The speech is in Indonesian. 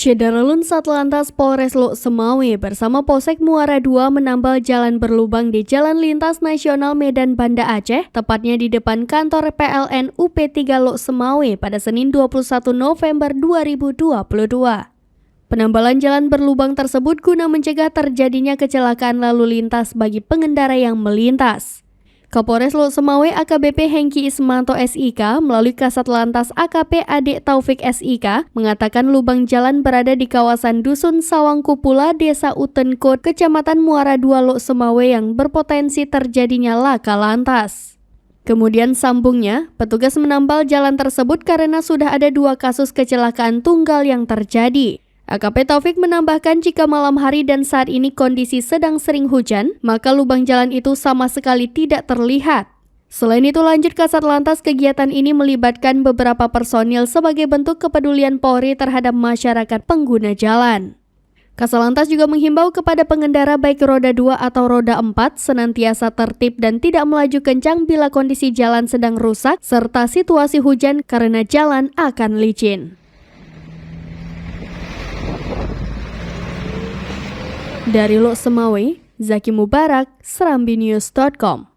Syederalun Satlantas Polres Lok Semawe bersama Polsek Muara II menambal jalan berlubang di Jalan Lintas Nasional Medan Banda Aceh, tepatnya di depan kantor PLN UP3 Lok Semawe pada Senin 21 November 2022. Penambalan jalan berlubang tersebut guna mencegah terjadinya kecelakaan lalu lintas bagi pengendara yang melintas. Kapolres Lok Semawe AKBP Hengki Ismanto SIK melalui Kasat Lantas AKP Adik Taufik SIK mengatakan lubang jalan berada di kawasan Dusun Sawang Kupula, Desa Utenkot, Kecamatan Muara II Lok Semawe yang berpotensi terjadinya laka lantas. Kemudian sambungnya, petugas menambal jalan tersebut karena sudah ada 2 kasus kecelakaan tunggal yang terjadi. AKP Taufik menambahkan jika malam hari dan saat ini kondisi sedang sering hujan, maka lubang jalan itu sama sekali tidak terlihat. Selain itu lanjut Kasat Lantas, kegiatan ini melibatkan beberapa personil sebagai bentuk kepedulian Polri terhadap masyarakat pengguna jalan. Kasat Lantas juga menghimbau kepada pengendara baik roda 2 atau roda 4 senantiasa tertib dan tidak melaju kencang bila kondisi jalan sedang rusak serta situasi hujan karena jalan akan licin. Dari Lok Semawe, Zaki Mubarak, SerambiNews.com.